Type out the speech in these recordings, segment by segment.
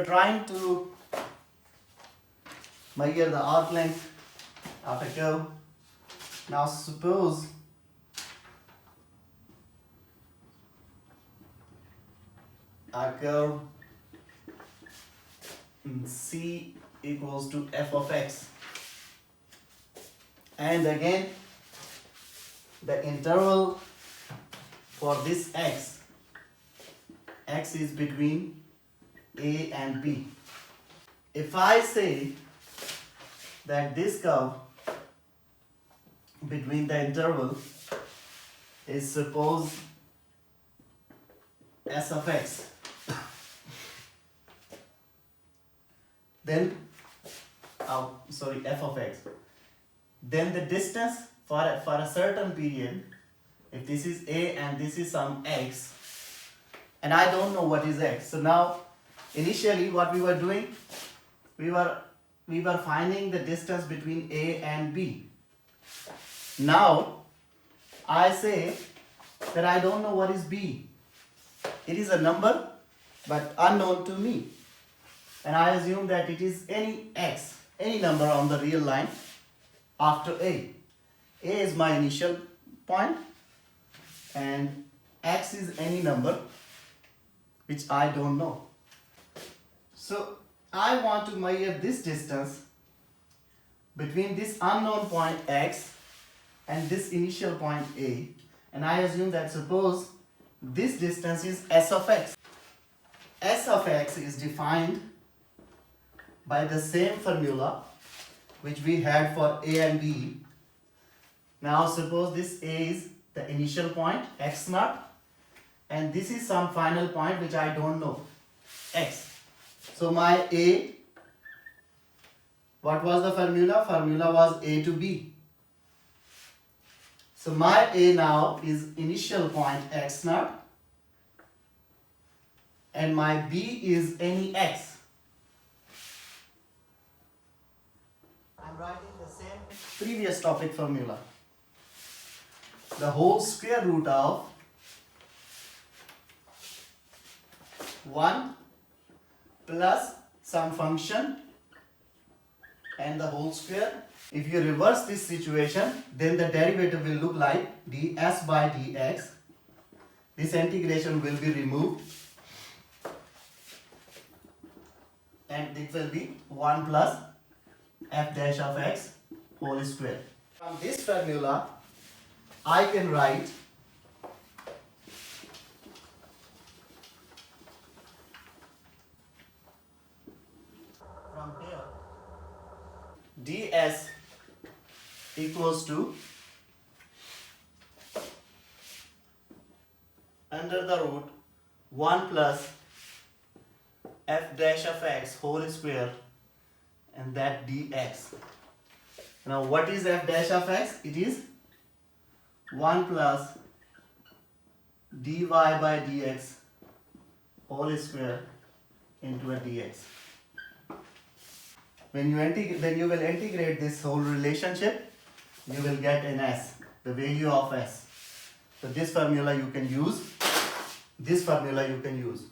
were trying to measure the arc length of a curve. Now suppose a curve C equals to f of x, and again the interval for this x is between a and b. If I say that this curve between the interval is suppose s of x, then f of x, then the distance for a certain period, if this is a and this is some x, and I don't know what is x. So now initially what we were doing, we were finding the distance between a and b. Now I say that I don't know what is b. It is a number but unknown to me, and I assume that it is any x, any number on the real line after a. A is my initial point and x is any number which I don't know. So I want to measure this distance between this unknown point x and this initial point a, and I assume that suppose this distance is s of x. S of x is defined by the same formula which we had for a and b. Now suppose this a is the initial point x naught, and this is some final point which I don't know, x. So my a, what was the formula? Formula was a to b. So my a now is initial point x naught and my b is any x. I'm writing the same previous topic formula. The whole square root of 1 plus some function and the whole square. If you reverse this situation, then the derivative will look like ds by dx. This integration will be removed and it will be 1 plus f dash of x whole square. From this formula, I can write from here ds equals to under the root 1 plus f dash of x whole square and that dx. Now what is f dash of x? It is 1 plus dy by dx whole square into a dx. When you will integrate this whole relationship, you will get an s, the value of s. So this formula you can use. This formula you can use.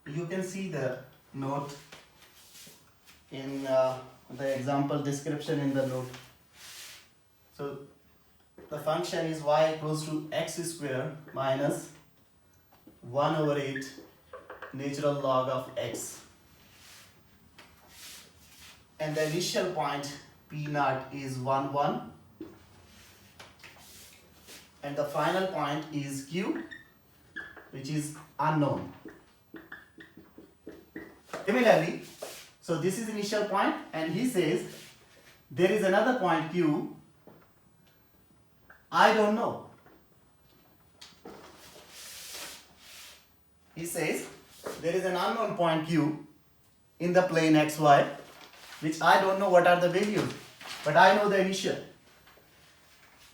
You can see the note in the example description in the note. So the function is y equals to x square minus 1 over 8 natural log of x. And the initial point p naught is 1, 1. And the final point is q, which is unknown. Similarly, so this is initial point and he says there is another point q, I don't know. He says there is an unknown point q in the plane xy, which I don't know what are the values, but I know the initial.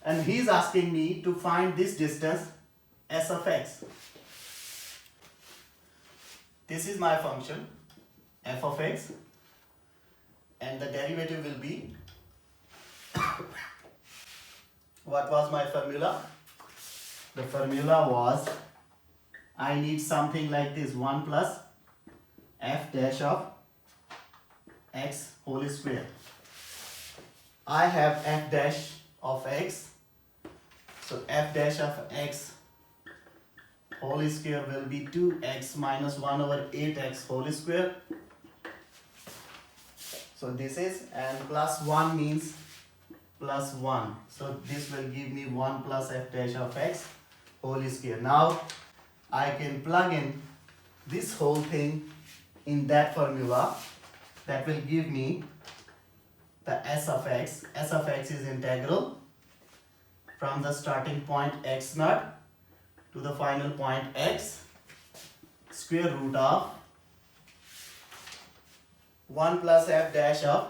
And he is asking me to find this distance s of x. This is my function f of x, and the derivative will be what was my formula? The formula was I need something like this 1 plus f dash of x whole square. I have f dash of x, so f dash of x whole square will be 2x minus 1 over 8x whole square. So this is, and plus 1 means plus 1. So this will give me 1 plus f dash of x whole square. Now I can plug in this whole thing in that formula. That will give me the s of x. S of x is integral from the starting point x naught to the final point x, square root of 1 plus f dash of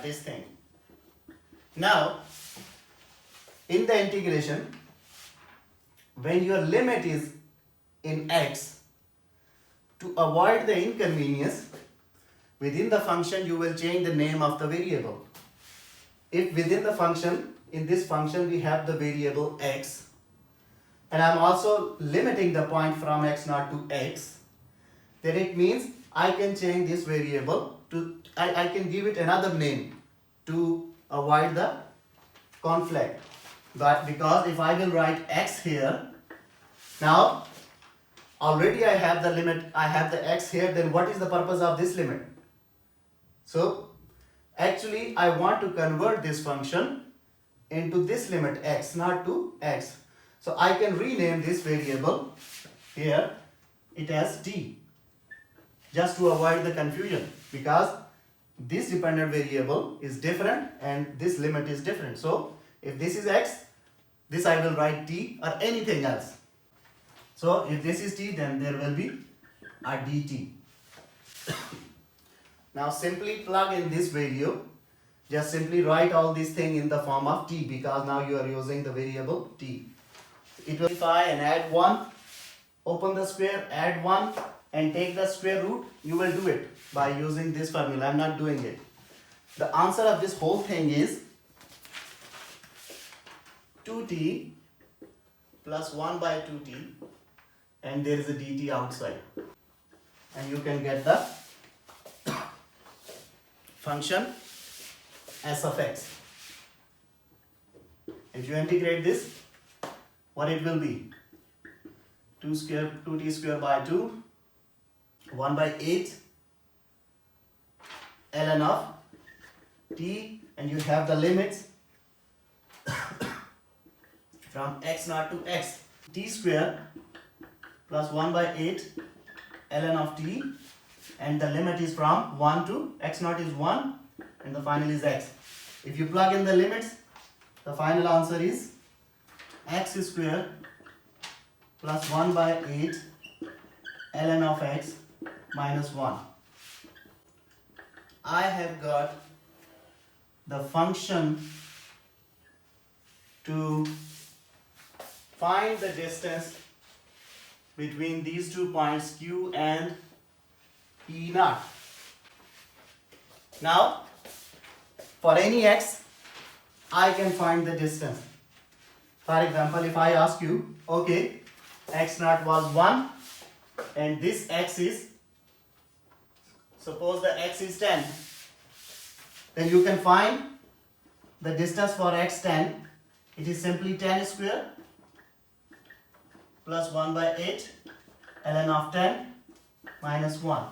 this thing. Now, in the integration, when your limit is in x, to avoid the inconvenience, within the function you will change the name of the variable. If within the function, in this function we have the variable x, and I am also limiting the point from x naught to x, then it means I can change this variable to, I can give it another name to avoid the conflict. But because if I will write x here, now already I have the limit, I have the x here, then what is the purpose of this limit? So actually I want to convert this function into this limit x naught to x. So I can rename this variable here, it as t, just to avoid the confusion, because this dependent variable is different and this limit is different. So if this is x, this I will write t or anything else. So if this is t, then there will be a dt. Now simply plug in this value. Just simply write all these things in the form of t, because now you are using the variable t. It will simplify and add 1. Open the square, add 1 and take the square root. You will do it by using this formula. I am not doing it. The answer of this whole thing is 2t plus 1 by 2t, and there is a dt outside. And you can get the function s of x. If you integrate this, what it will be? 2t square by 2, 1 by 8 ln of t, and you have the limits from x naught to x. T square plus 1 by 8 ln of t, and the limit is from 1 to x naught is 1 and the final is x. If you plug in the limits, the final answer is x square plus 1 by 8 ln of x minus 1. I have got the function to find the distance between these 2 points Q and P naught. Now, for any x, I can find the distance. For example, if I ask you, okay, x naught was 1 and this x is, suppose the x is 10, then you can find the distance for x 10. It is simply 10 square plus 1 by 8 ln of 10 minus 1.